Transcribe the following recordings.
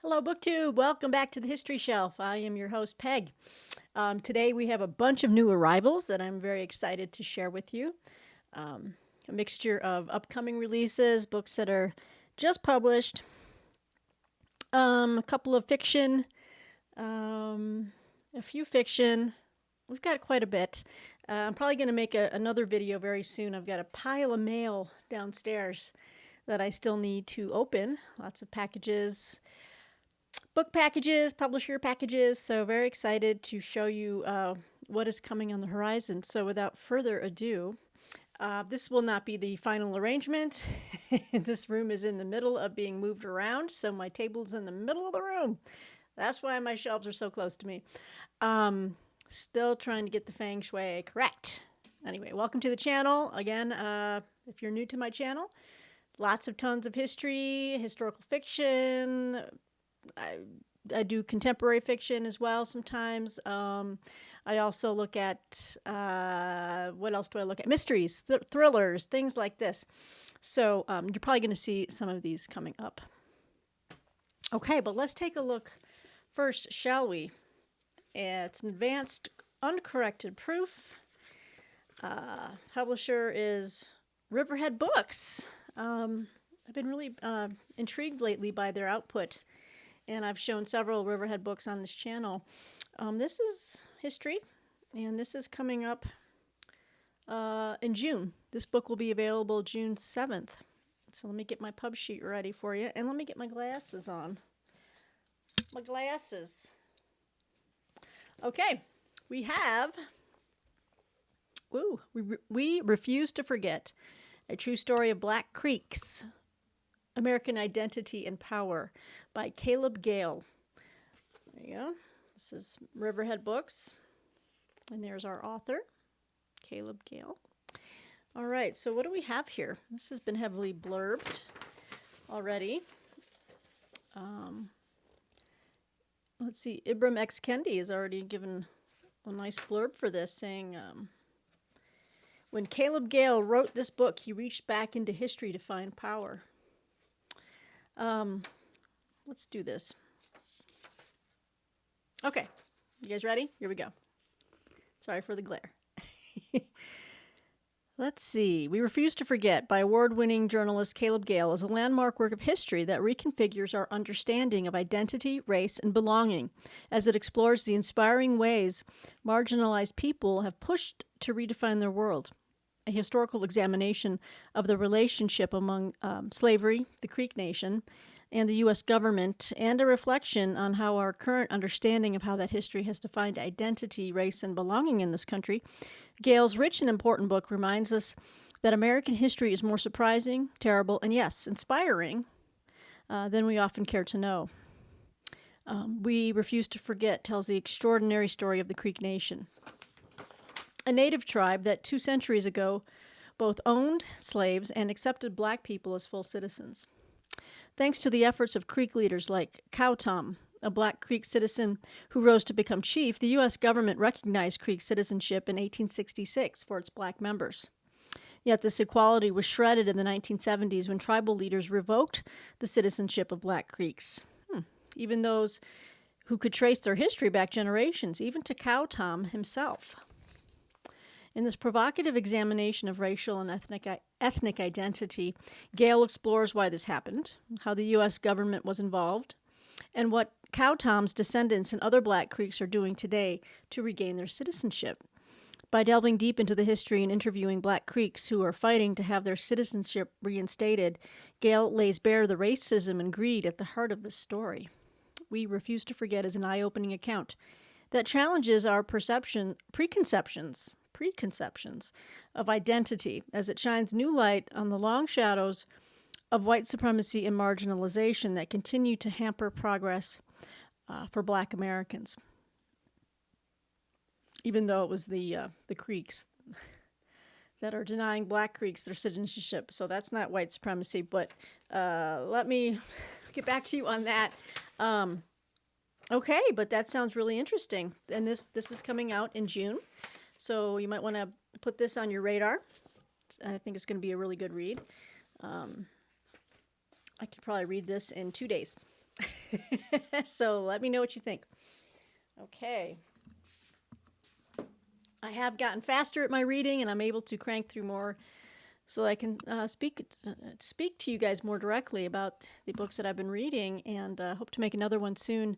Hello, BookTube. Welcome back to the History Shelf. I am your host, Peg. Today we have a bunch of new arrivals that I'm very excited to share with you. A mixture of upcoming releases, books that are just published, a couple of fiction, a few fiction. We've got quite a bit. I'm probably going to make another video very soon. I've got a pile of mail downstairs that I still need to open. Lots of packages, book packages, publisher packages. So very excited to show you what is coming on the horizon. So without further ado, this will not be the final arrangement. This room is in the middle of being moved around, so my table's in the middle of the room. That's why my shelves are so close to me. Still trying to get the feng shui correct. Anyway, welcome to the channel. Again, if you're new to my channel, lots of tons of history, historical fiction. I do contemporary fiction as well sometimes. I also look at, what else do I look at? Mysteries, thrillers, things like this. So you're probably going to see some of these coming up. Okay, but let's take a look first, shall we? It's an advanced uncorrected proof. Publisher is Riverhead Books. I've been really intrigued lately by their output, and I've shown several Riverhead books on this channel. This is history, and this is coming up in June. This book will be available June 7th. So let me get my pub sheet ready for you, and let me get my glasses on. My glasses. Okay, we have, we refuse to forget, a true story of Black Creeks, American Identity and Power by Caleb Gale. There you go. This is Riverhead Books, and there's our author, Caleb Gale. All right, so what do we have here? This has been heavily blurbed already. Let's see, Ibram X. Kendi has already given a nice blurb for this, saying, when Caleb Gale wrote this book, he reached back into history to find power. Let's do this. Okay, you guys ready? Here we go. Sorry for the glare. Let's see. We Refuse to Forget by award-winning journalist Caleb Gale is a landmark work of history that reconfigures our understanding of identity, race, and belonging as it explores the inspiring ways marginalized people have pushed to redefine their world. A historical examination of the relationship among slavery, the Creek Nation, and the U.S. government, and a reflection on how our current understanding of how that history has defined identity, race, and belonging in this country. Gale's rich and important book reminds us that American history is more surprising, terrible, and yes, inspiring than we often care to know. We Refuse to Forget tells the extraordinary story of the Creek Nation, a native tribe that 2 centuries ago both owned slaves and accepted Black people as full citizens. Thanks to the efforts of Creek leaders like Cowtom, a Black Creek citizen who rose to become chief, the U.S. government recognized Creek citizenship in 1866 for its Black members. Yet this equality was shredded in the 1970s when tribal leaders revoked the citizenship of Black Creeks. Even those who could trace their history back generations, even to Cowtom himself. In this provocative examination of racial and ethnic identity, Gale explores why this happened, how the U.S. government was involved, and what Cowtom's descendants and other Black Creeks are doing today to regain their citizenship. By delving deep into the history and interviewing Black Creeks who are fighting to have their citizenship reinstated, Gale lays bare the racism and greed at the heart of this story. We Refuse to Forget is an eye-opening account that challenges our preconceptions of identity as it shines new light on the long shadows of white supremacy and marginalization that continue to hamper progress for Black Americans. Even though it was the Creeks that are denying Black Creeks their citizenship, so that's not white supremacy. But let me get back to you on that. Okay, but that sounds really interesting, and this is coming out in June. So you might want to put this on your radar. I think it's going to be a really good read. I could probably read this in 2 days. So let me know what you think. Okay. I have gotten faster at my reading, and I'm able to crank through more, so I can speak to you guys more directly about the books that I've been reading, and hope to make another one soon.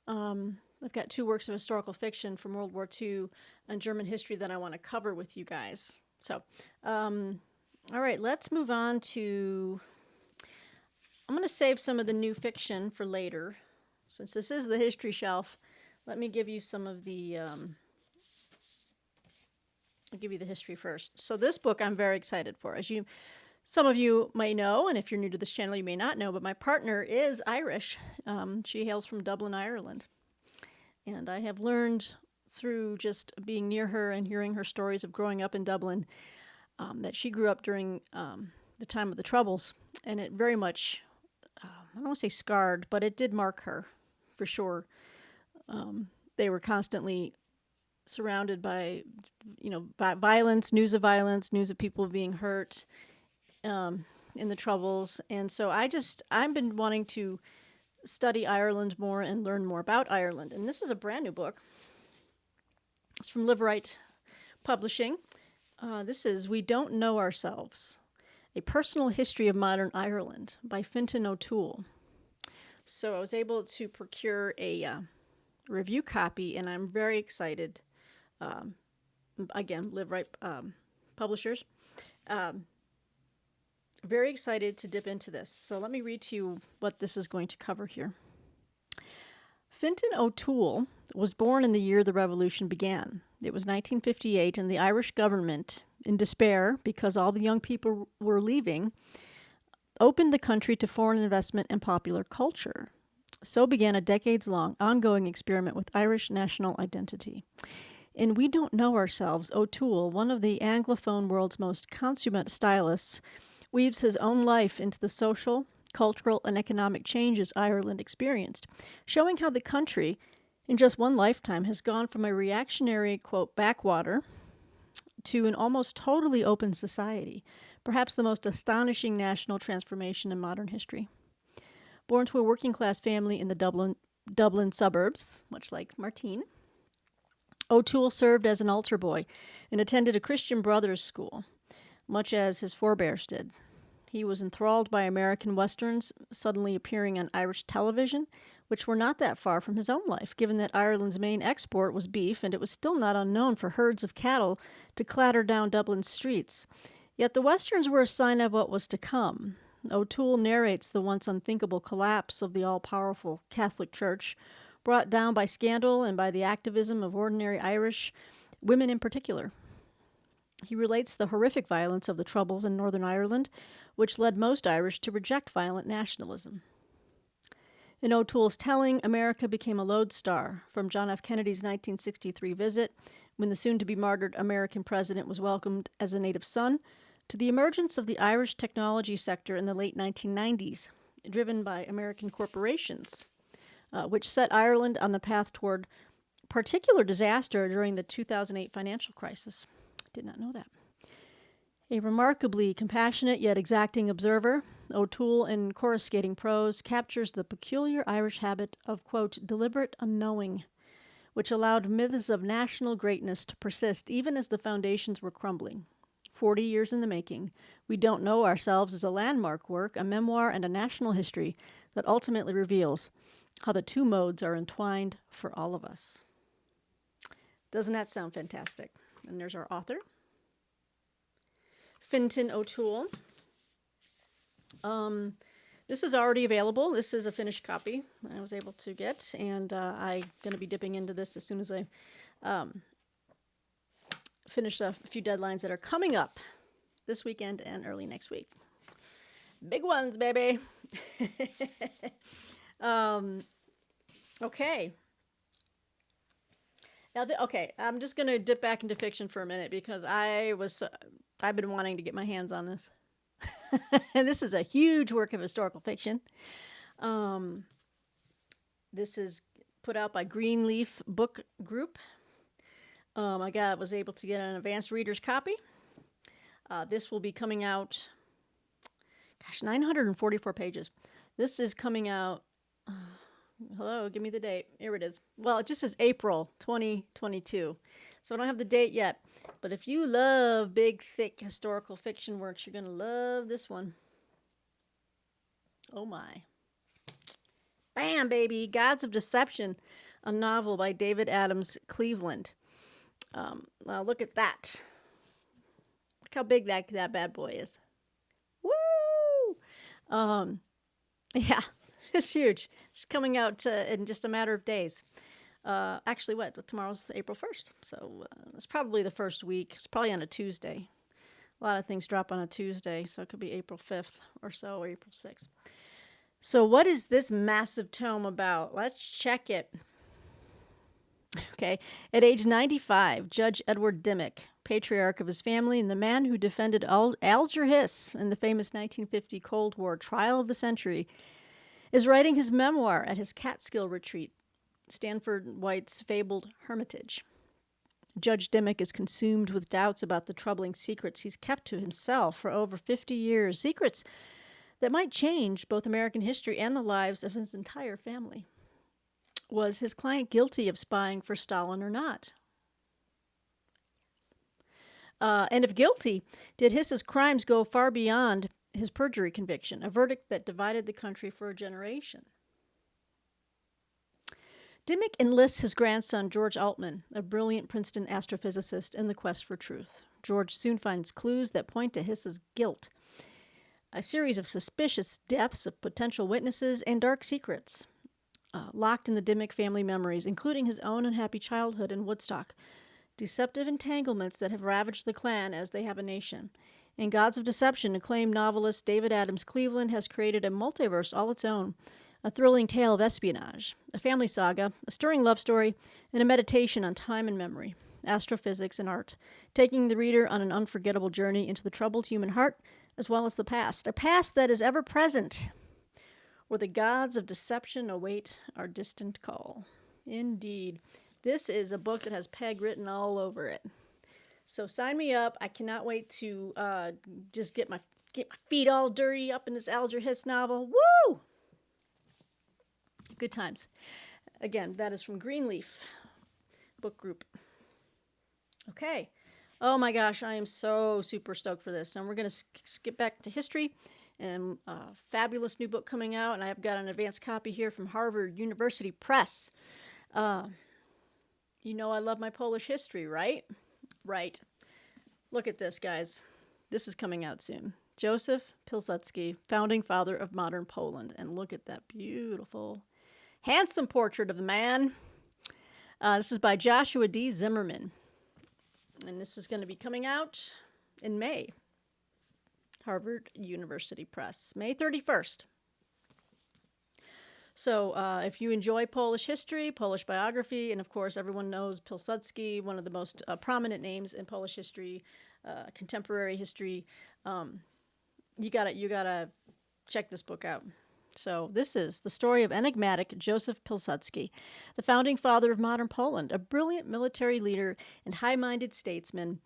I've got 2 works of historical fiction from World War II and German history that I want to cover with you guys. So, all right, let's move on to. I'm going to save some of the new fiction for later. Since this is the history shelf, let me give you some of the. I'll give you the history first. So this book I'm very excited for. Some of you may know, and if you're new to this channel, you may not know, but my partner is Irish. She hails from Dublin, Ireland. And I have learned through just being near her and hearing her stories of growing up in Dublin that she grew up during the time of the Troubles. And it very much, I don't want to say scarred, but it did mark her for sure. They were constantly surrounded by, by violence, news of people being hurt in the Troubles. And so I've been wanting to study Ireland more and learn more about Ireland. And this is a brand new book. It's from Liveright Publishing. This is We Don't Know Ourselves, A Personal History of Modern Ireland by Fintan O'Toole. So I was able to procure a review copy, and I'm very excited. Again, Liveright Publishers. Very excited to dip into this. So let me read to you what this is going to cover here. Fintan O'Toole was born in the year the revolution began. It was 1958, and the Irish government, in despair because all the young people were leaving, opened the country to foreign investment and popular culture. So began a decades-long ongoing experiment with Irish national identity. In We Don't Know Ourselves, O'Toole, one of the Anglophone world's most consummate stylists, weaves his own life into the social, cultural, and economic changes Ireland experienced, showing how the country, in just one lifetime, has gone from a reactionary, quote, backwater to an almost totally open society, perhaps the most astonishing national transformation in modern history. Born to a working-class family in the Dublin suburbs, much like Martine, O'Toole served as an altar boy and attended a Christian Brothers school, much as his forebears did. He was enthralled by American westerns suddenly appearing on Irish television, which were not that far from his own life, given that Ireland's main export was beef, and it was still not unknown for herds of cattle to clatter down Dublin's streets. Yet the westerns were a sign of what was to come. O'Toole narrates the once unthinkable collapse of the all-powerful Catholic Church, brought down by scandal and by the activism of ordinary Irish women in particular. He relates the horrific violence of the Troubles in Northern Ireland, which led most Irish to reject violent nationalism. In O'Toole's telling, America became a lodestar, from John F. Kennedy's 1963 visit, when the soon-to-be martyred American president was welcomed as a native son, to the emergence of the Irish technology sector in the late 1990s, driven by American corporations, which set Ireland on the path toward particular disaster during the 2008 financial crisis. Did not know that. A remarkably compassionate yet exacting observer, O'Toole, in coruscating prose, captures the peculiar Irish habit of, quote, deliberate unknowing, which allowed myths of national greatness to persist even as the foundations were crumbling. 40 years in the making, We Don't Know Ourselves is a landmark work, a memoir, and a national history that ultimately reveals how the two modes are entwined for all of us. Doesn't that sound fantastic? And there's our author, Fintan O'Toole. This is already available. This is a finished copy I was able to get, and I'm going to be dipping into this as soon as I finish a few deadlines that are coming up this weekend and early next week. Big ones, baby. Okay. Now, I'm just going to dip back into fiction for a minute because I've been wanting to get my hands on this. And this is a huge work of historical fiction. This is put out by Greenleaf Book Group. I was able to get an advanced reader's copy. This will be coming out, 944 pages. This is coming out Hello, give me the date. Here it is. Well, it just says April 2022. So I don't have the date yet. But if you love big, thick historical fiction works, you're going to love this one. Oh my. Bam, baby. Gods of Deception, a novel by David Adams Cleveland. Well, look at that. Look how big that bad boy is. Woo! Yeah, it's huge. It's coming out in just a matter of days. Actually, tomorrow's April 1st. So it's probably the first week. It's probably on a Tuesday. A lot of things drop on a Tuesday, so it could be April 5th or so, or April 6th. So what is this massive tome about? Let's check it. Okay. At age 95, Judge Edward Dimmock, patriarch of his family and the man who defended Alger Hiss in the famous 1950 Cold War trial of the century, is writing his memoir at his Catskill retreat, Stanford White's fabled Hermitage. Judge Dimmock is consumed with doubts about the troubling secrets he's kept to himself for over 50 years, secrets that might change both American history and the lives of his entire family. Was his client guilty of spying for Stalin or not? And if guilty, did Hiss's crimes go far beyond his perjury conviction, a verdict that divided the country for a generation? Dimmock enlists his grandson, George Altman, a brilliant Princeton astrophysicist, in the quest for truth. George soon finds clues that point to Hiss's guilt, a series of suspicious deaths of potential witnesses and dark secrets locked in the Dimmock family memories, including his own unhappy childhood in Woodstock, deceptive entanglements that have ravaged the clan as they have a nation. In Gods of Deception, acclaimed novelist David Adams Cleveland has created a multiverse all its own, a thrilling tale of espionage, a family saga, a stirring love story, and a meditation on time and memory, astrophysics and art, taking the reader on an unforgettable journey into the troubled human heart as well as the past, a past that is ever present, where the gods of deception await our distant call. Indeed. This is a book that has Peg written all over it. So sign me up. I cannot wait to just get my feet all dirty up in this Alger Hiss novel. Woo! Good times. Again, that is from Greenleaf Book Group. Okay. Oh my gosh, I am so super stoked for this. And we're going to skip back to history. And a fabulous new book coming out, and I've got an advanced copy here from Harvard University Press. You know I love my Polish history, right? Right. Look at this, guys. This is coming out soon. Joseph Pilsudski, founding father of modern Poland. And look at that beautiful, handsome portrait of the man. This is by Joshua D. Zimmerman. And this is going to be coming out in May. Harvard University Press, May 31st. So if you enjoy Polish history, Polish biography, and of course everyone knows Pilsudski, one of the most prominent names in Polish history, contemporary history, you gotta check this book out. So this is the story of enigmatic Joseph Pilsudski, the founding father of modern Poland, a brilliant military leader and high-minded statesman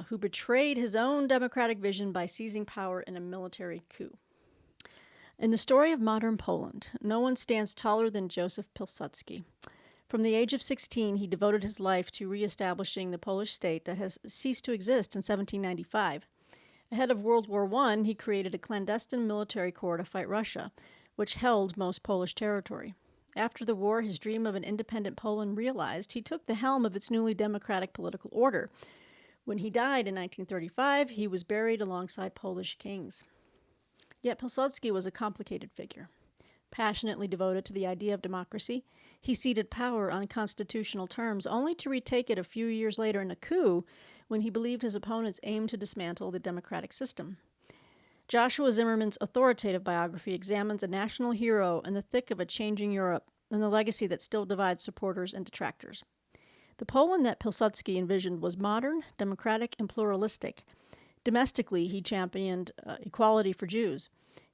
who betrayed his own democratic vision by seizing power in a military coup. In the story of modern Poland, no one stands taller than Joseph Pilsudski. From the age of 16, he devoted his life to reestablishing the Polish state that has ceased to exist in 1795. Ahead of World War I, he created a clandestine military corps to fight Russia, which held most Polish territory. After the war, his dream of an independent Poland realized, he took the helm of its newly democratic political order. When he died in 1935, he was buried alongside Polish kings. Yet Pilsudski was a complicated figure. Passionately devoted to the idea of democracy, he ceded power on constitutional terms, only to retake it a few years later in a coup when he believed his opponents aimed to dismantle the democratic system. Joshua Zimmerman's authoritative biography examines a national hero in the thick of a changing Europe and the legacy that still divides supporters and detractors. The Poland that Pilsudski envisioned was modern, democratic, and pluralistic. Domestically, he championed equality for Jews.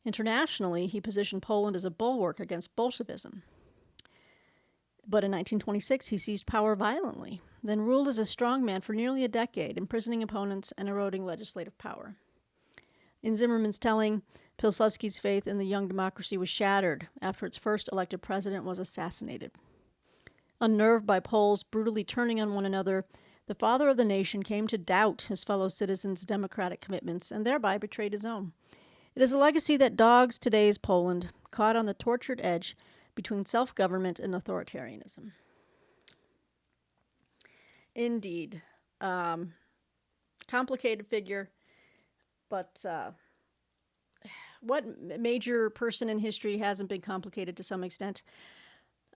Internationally, he positioned Poland as a bulwark against Bolshevism. But in 1926, he seized power violently, then ruled as a strongman for nearly a decade, imprisoning opponents and eroding legislative power. In Zimmerman's telling, Pilsudski's faith in the young democracy was shattered after its first elected president was assassinated. Unnerved by Poles brutally turning on one another, the father of the nation came to doubt his fellow citizens' democratic commitments and thereby betrayed his own. It is a legacy that dogs today's Poland, caught on the tortured edge between self-government and authoritarianism. Indeed. Complicated figure, but what major person in history hasn't been complicated to some extent?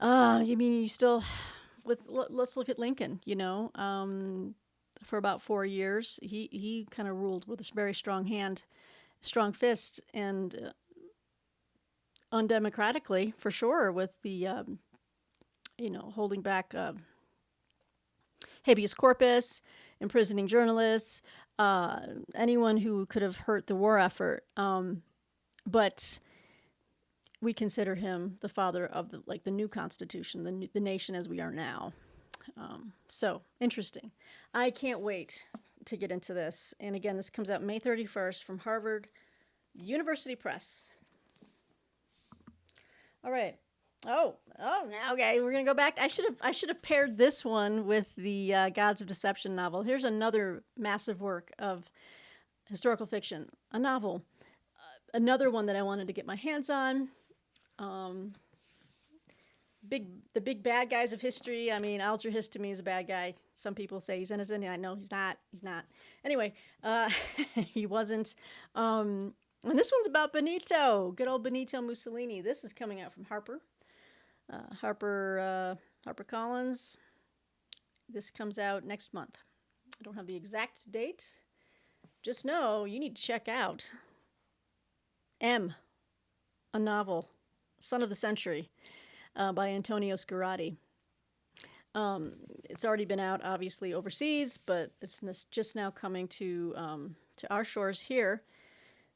You mean you still... let's look at Lincoln, for about 4 years. He kind of ruled with a very strong hand, strong fist, and undemocratically, for sure, with the, holding back habeas corpus, imprisoning journalists, anyone who could have hurt the war effort. But we consider him the father of the new Constitution, the nation as we are now. So interesting. I can't wait to get into this. And again, this comes out May 31st from Harvard University Press. All right. Okay. We're gonna go back. I should have paired this one with the Gods of Deception novel. Here's another massive work of historical fiction, a novel. Another one that I wanted to get my hands on. The big bad guys of history. I mean, Alger Hiss to me is a bad guy. Some people say he's innocent. I know he's not. He's not. Anyway, he wasn't. And this one's about Benito, good old Benito Mussolini. This is coming out from Harper. HarperCollins. This comes out next month. I don't have the exact date. Just know you need to check out M, a novel, Son of the Century, by Antonio Scarlatti. It's already been out, obviously, overseas, but it's just now coming to our shores here.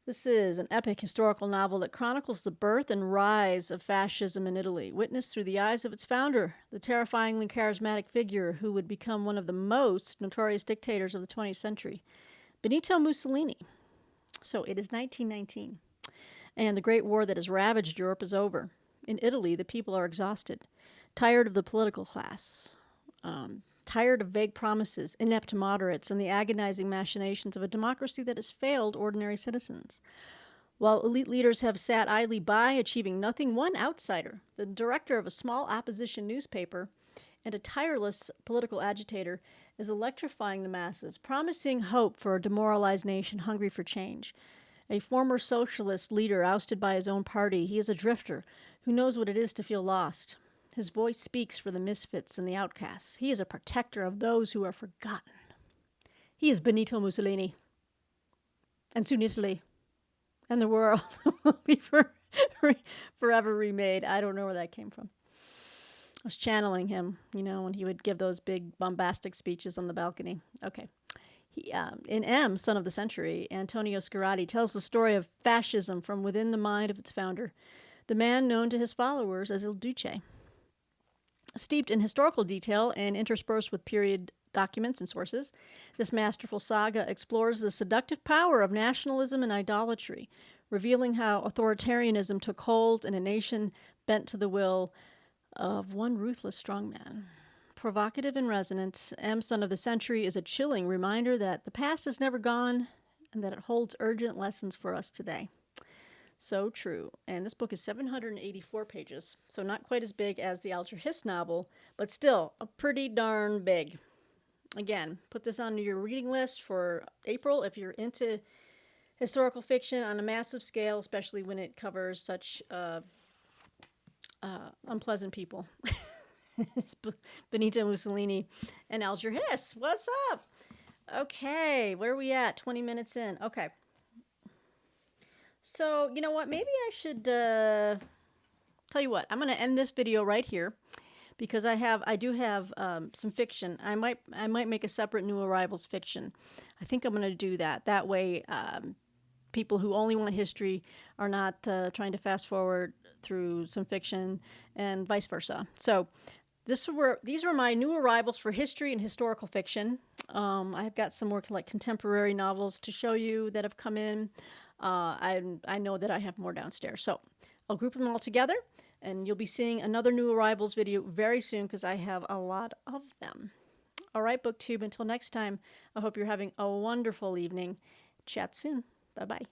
This is an epic historical novel that chronicles the birth and rise of fascism in Italy, witnessed through the eyes of its founder, the terrifyingly charismatic figure who would become one of the most notorious dictators of the 20th century, Benito Mussolini. So it is 1919, and the Great War that has ravaged Europe is over. In Italy, the people are exhausted, tired of the political class, tired of vague promises, inept moderates, and the agonizing machinations of a democracy that has failed ordinary citizens. While elite leaders have sat idly by, achieving nothing, one outsider, the director of a small opposition newspaper and a tireless political agitator, is electrifying the masses, promising hope for a demoralized nation hungry for change. A former socialist leader ousted by his own party, he is a drifter who knows what it is to feel lost. His voice speaks for the misfits and the outcasts. He is a protector of those who are forgotten. He is Benito Mussolini. And soon Italy and the world will be forever remade. I don't know where that came from. I was channeling him, when he would give those big bombastic speeches on the balcony. Okay. In M, Son of the Century, Antonio Scarlatti tells the story of fascism from within the mind of its founder, the man known to his followers as Il Duce. Steeped in historical detail and interspersed with period documents and sources, this masterful saga explores the seductive power of nationalism and idolatry, revealing how authoritarianism took hold in a nation bent to the will of one ruthless strongman. Provocative and resonant, M, Son of the Century is a chilling reminder that the past is never gone and that it holds urgent lessons for us today. So true. And this book is 784 pages, so not quite as big as the Alger Hiss novel, but still a pretty darn big. Again, put this on your reading list for April if you're into historical fiction on a massive scale, especially when it covers such unpleasant people. It's Benito Mussolini and Alger Hiss. What's up? Okay, where are we at? 20 minutes in. Okay. So, you know what? Maybe I should tell you what. I'm going to end this video right here because I do have some fiction. I might make a separate New Arrivals fiction. I think I'm going to do that. That way, people who only want history are not trying to fast forward through some fiction, and vice versa. So, these were my new arrivals for history and historical fiction. I've got some more contemporary novels to show you that have come in. I know that I have more downstairs. So I'll group them all together, and you'll be seeing another new arrivals video very soon because I have a lot of them. All right, BookTube, until next time, I hope you're having a wonderful evening. Chat soon. Bye-bye.